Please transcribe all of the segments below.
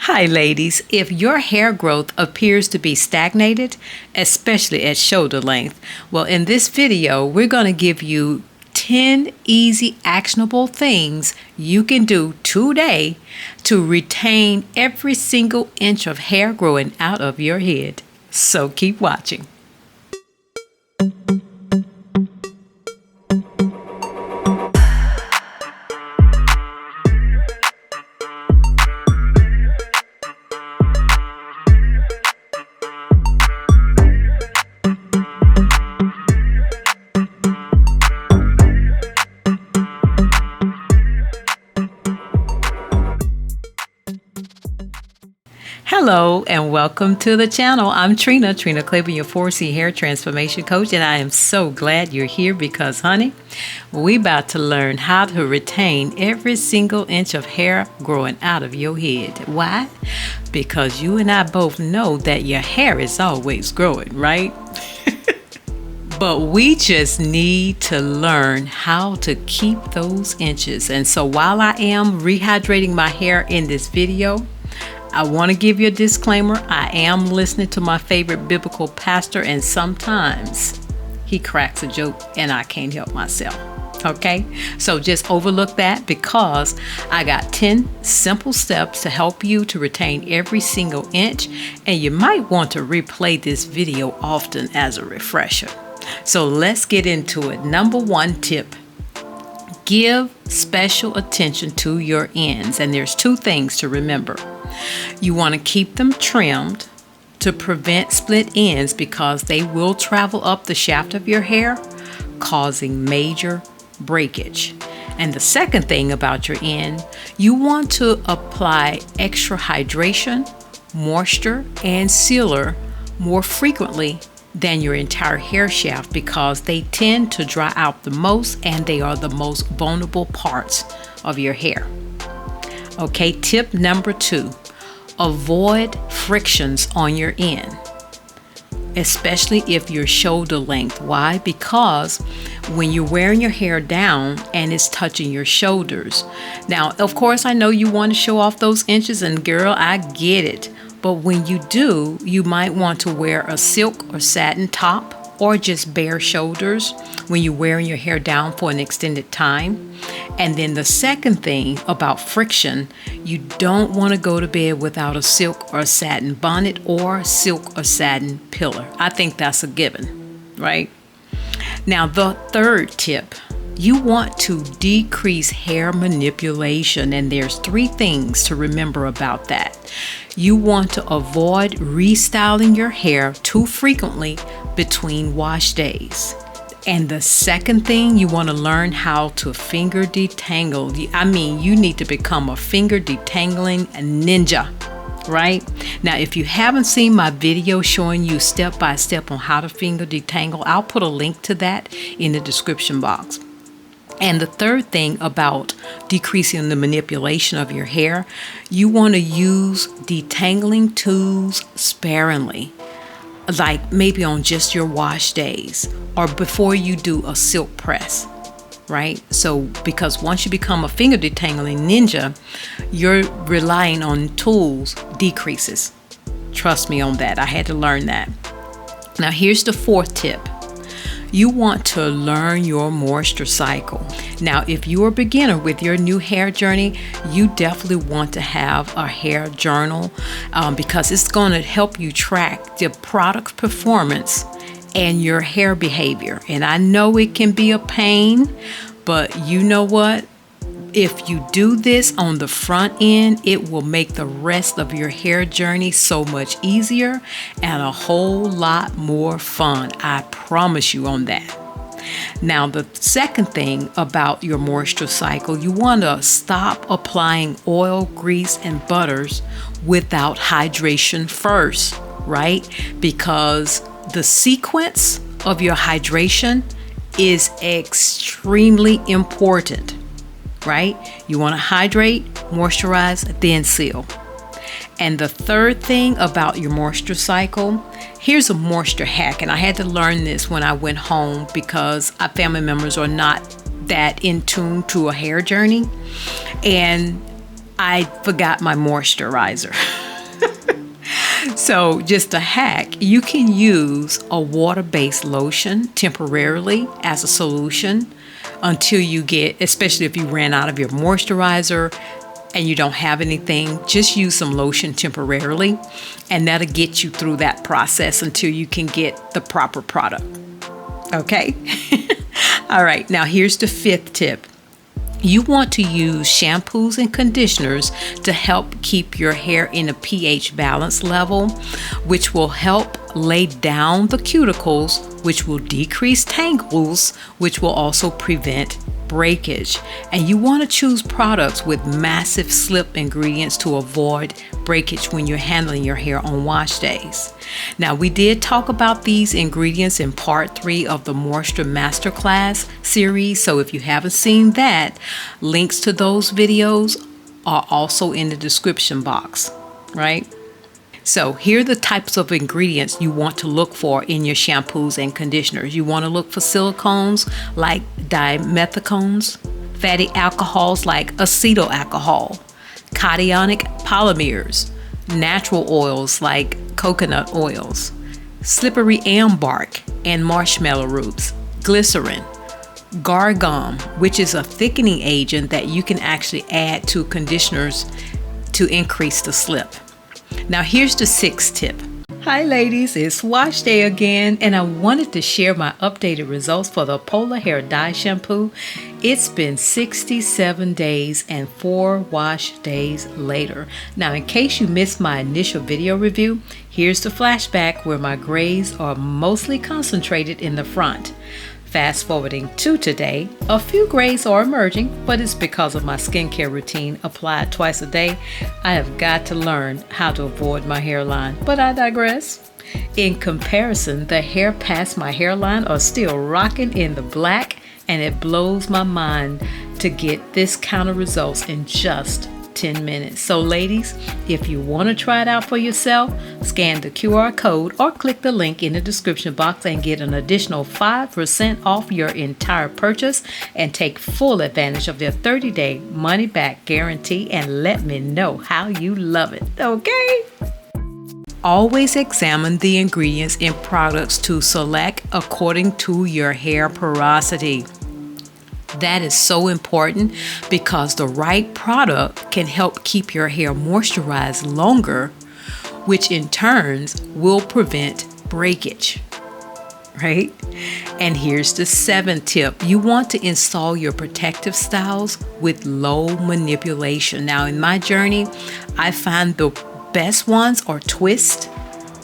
Hi, ladies. If your hair growth appears to be stagnated, especially at shoulder length, well, in this video, we're going to give you 10 easy, actionable things you can do today to retain every single inch of hair growing out of your head. So keep watching. Hello and welcome to the channel. I'm Trina Claiborne, your 4C hair transformation coach, and I am so glad you're here because, honey, we're about to learn how to retain every single inch of hair growing out of your head. Why? Because you and I both know that your hair is always growing, right? But we just need to learn how to keep those inches. And so while I am rehydrating my hair in this video, I want to give you a disclaimer. I am listening to my favorite biblical pastor, and sometimes he cracks a joke and I can't help myself. Okay, so just overlook that because I got 10 simple steps to help you to retain every single inch, and you might want to replay this video often as a refresher. So let's get into it. Number one tip. Give special attention to your ends, and there's two things to remember. You want to keep them trimmed to prevent split ends because they will travel up the shaft of your hair, causing major breakage. And the second thing about your end, you want to apply extra hydration, moisture, and sealer more frequently than your entire hair shaft because they tend to dry out the most and they are the most vulnerable parts of your hair. Okay, tip number 2, avoid frictions on your end, especially if you're shoulder length. Why? Because when you're wearing your hair down and it's touching your shoulders. Now, of course, I know you want to show off those inches, and girl, I get it. But when you do, you might want to wear a silk or satin top or just bare shoulders when you're wearing your hair down for an extended time. And then the second thing about friction, you don't want to go to bed without a silk or satin bonnet or silk or satin pillow. I think that's a given, right? Now, the third tip, you want to decrease hair manipulation, and there's 3 things to remember about that. You want to avoid restyling your hair too frequently between wash days. And the second thing, you want to learn how to finger detangle. I mean, you need to become a finger detangling ninja, right? Now, if you haven't seen my video showing you step by step on how to finger detangle, I'll put a link to that in the description box. And the third thing about decreasing the manipulation of your hair, you want to use detangling tools sparingly, like maybe on just your wash days or before you do a silk press, right? So because once you become a finger detangling ninja, you're relying on tools decreases. Trust me on that. I had to learn that. Now here's the 4th tip. You want to learn your moisture cycle. Now, if you're a beginner with your new hair journey, you definitely want to have a hair journal because it's going to help you track the product performance and your hair behavior. And I know it can be a pain, but you know what? If you do this on the front end, it will make the rest of your hair journey so much easier and a whole lot more fun. I promise you on that. Now, the second thing about your moisture cycle, you want to stop applying oil, grease, and butters without hydration first, right? Because the sequence of your hydration is extremely important. Right? You want to hydrate, moisturize, then seal. And the third thing about your moisture cycle, here's a moisture hack. And I had to learn this when I went home because our family members are not that in tune to a hair journey. And I forgot my moisturizer. So just a hack, you can use a water-based lotion temporarily as a solution until you get, especially if you ran out of your moisturizer and you don't have anything, just use some lotion temporarily and that'll get you through that process until you can get the proper product. Okay? All right, now here's the 5th tip. You want to use shampoos and conditioners to help keep your hair in a pH balance level, which will help lay down the cuticles, which will decrease tangles, which will also prevent breakage. And you want to choose products with massive slip ingredients to avoid breakage when you're handling your hair on wash days. Now, we did talk about these ingredients in part 3 of the Moisture Masterclass series, so if you haven't seen that, links to those videos are also in the description box, right? So here are the types of ingredients you want to look for in your shampoos and conditioners. You want to look for silicones like dimethicones, fatty alcohols like acetyl alcohol, cationic polymers, natural oils like coconut oils, slippery elm bark and marshmallow roots, glycerin, gargum, which is a thickening agent that you can actually add to conditioners to increase the slip. Now here's the 6th tip. Hi ladies, it's wash day again and I wanted to share my updated results for the Polar Hair Dye Shampoo. It's been 67 days and 4 wash days later. Now in case you missed my initial video review, here's the flashback where my grays are mostly concentrated in the front. Fast forwarding to today, a few grays are emerging, but it's because of my skincare routine applied twice a day. I have got to learn how to avoid my hairline, but I digress. In comparison, the hair past my hairline are still rocking in the black, and it blows my mind to get this kind of results in just 10 minutes. So ladies, if you want to try it out for yourself, scan the QR code or click the link in the description box and get an additional 5% off your entire purchase and take full advantage of their 30-day money-back guarantee and let me know how you love it, okay? Always examine the ingredients in products to select according to your hair porosity. That is so important because the right product can help keep your hair moisturized longer, which in turn will prevent breakage, right? And here's the 7th tip. You want to install your protective styles with low manipulation. Now in my journey, I find the best ones are twists,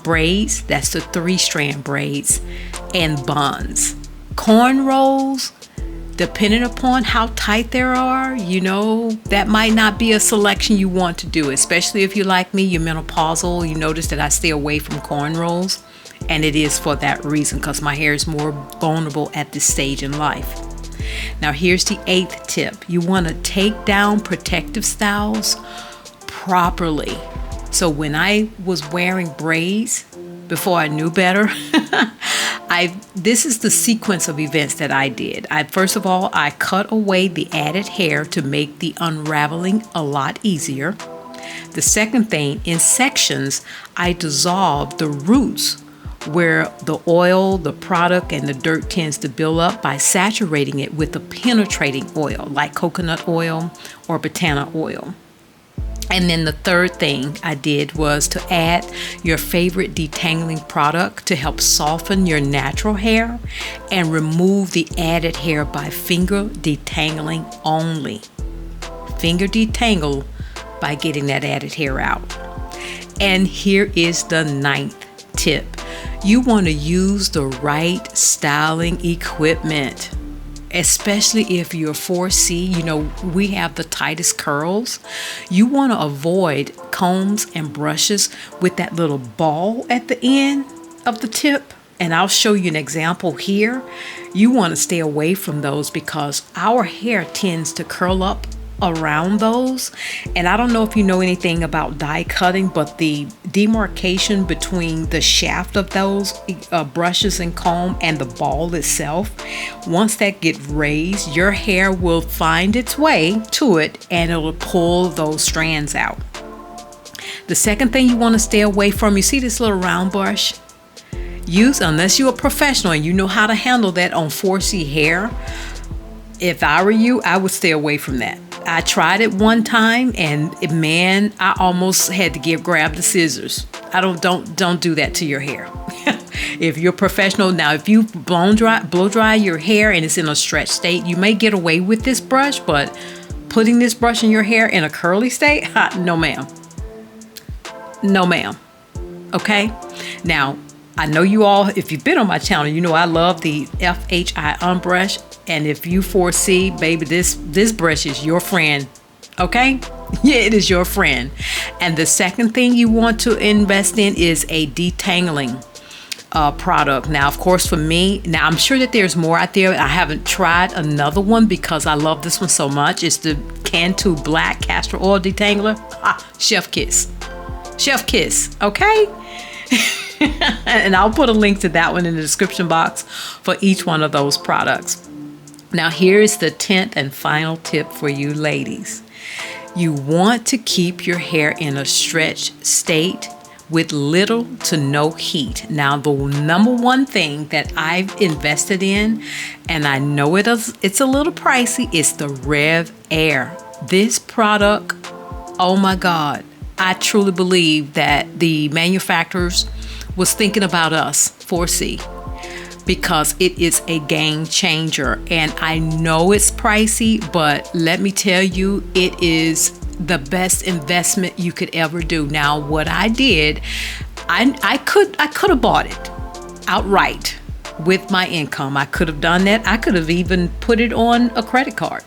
braids, that's the 3-strand braids, and buns. Cornrows, depending upon how tight they are, that might not be a selection you want to do, especially if you're like me, you're menopausal. You notice that I stay away from cornrows, and it is for that reason because my hair is more vulnerable at this stage in life. Now here's the 8th tip. You want to take down protective styles properly. So when I was wearing braids before I knew better, this is the sequence of events that I did. First of all, I cut away the added hair to make the unraveling a lot easier. The second thing, in sections, I dissolved the roots where the oil, the product, and the dirt tends to build up by saturating it with a penetrating oil like coconut oil or botana oil. And then the third thing I did was to add your favorite detangling product to help soften your natural hair and remove the added hair by finger detangling only. Finger detangle by getting that added hair out. And here is the 9th tip. You want to use the right styling equipment. Especially if you're 4C, we have the tightest curls. You want to avoid combs and brushes with that little ball at the end of the tip. And I'll show you an example here. You want to stay away from those because our hair tends to curl up around those. And I don't know if you know anything about die cutting, but the demarcation between the shaft of those brushes and comb and the ball itself, once that gets raised, your hair will find its way to it and it'll pull those strands out. The second thing you want to stay away from, you see this little round brush? Use, unless you're a professional and you know how to handle that on 4C hair, if I were you, I would stay away from that. I tried it one time and man, I almost had to grab the scissors. Don't do that to your hair. If you're professional, now if you blow dry your hair and it's in a stretched state, you may get away with this brush, but putting this brush in your hair in a curly state, no ma'am. No ma'am. Okay? Now, I know you all, if you've been on my channel, you know I love the FHI brush. And if you 4C, baby, this brush is your friend. Okay? Yeah, it is your friend. And the second thing you want to invest in is a detangling product. Now, of course, for me, now I'm sure that there's more out there. I haven't tried another one because I love this one so much. It's the Cantu Black Castor Oil Detangler. Chef kiss. Chef kiss. Okay? And I'll put a link to that one in the description box for each one of those products. Now, here's the 10th and final tip for you ladies. You want to keep your hair in a stretched state with little to no heat. Now, the number one thing that I've invested in, and I know it's a little pricey, is the Rev Air. This product, oh my God, I truly believe that the manufacturers was thinking about us, 4C, because it is a game changer. And I know it's pricey, but let me tell you, it is the best investment you could ever do. Now, what I did, I could have bought it outright with my income. I could have done that. I could have even put it on a credit card.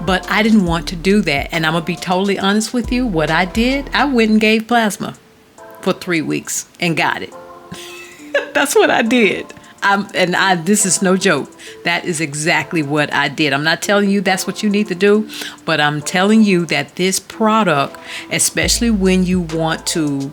But I didn't want to do that. And I'm going to be totally honest with you. What I did, I went and gave plasma for 3 weeks and got it. That's what I did. This is no joke. That is exactly what I did. I'm not telling you that's what you need to do, but I'm telling you that this product, especially when you want to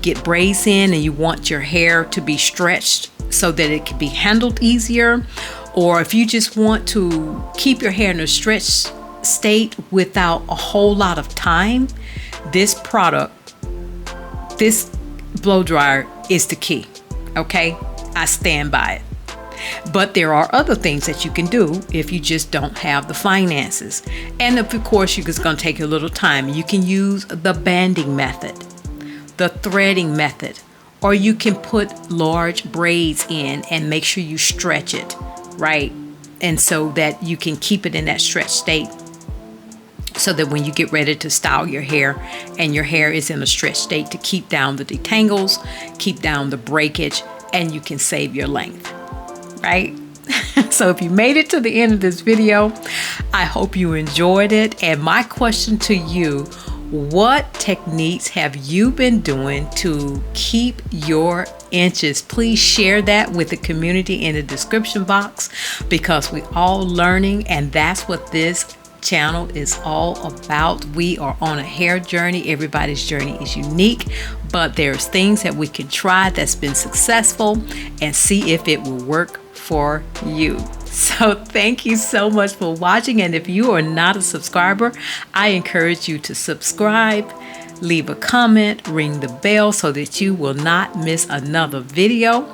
get braids in and you want your hair to be stretched so that it can be handled easier, or if you just want to keep your hair in a stretched state without a whole lot of time, this product, this blow dryer is the key. Okay? I stand by it. But there are other things that you can do if you just don't have the finances. And of course, you're just going to take a little time. You can use the banding method, the threading method, or you can put large braids in and make sure you stretch it, right? And so that you can keep it in that stretched state, so that when you get ready to style your hair and your hair is in a stretched state, to keep down the detangles, keep down the breakage, and you can save your length, right? So if you made it to the end of this video, I hope you enjoyed it. And my question to you, what techniques have you been doing to keep your inches? Please share that with the community in the description box, because we're all learning, and that's what this channel is all about. We are on a hair journey. Everybody's journey is unique, but there's things that we can try that's been successful and see if it will work for you. So thank you so much for watching, and if you are not a subscriber, I encourage you to subscribe, leave a comment, ring the bell so that you will not miss another video.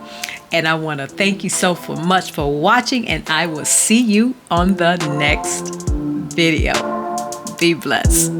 And I want to thank you so much for watching, and I will see you on the next video. Be blessed.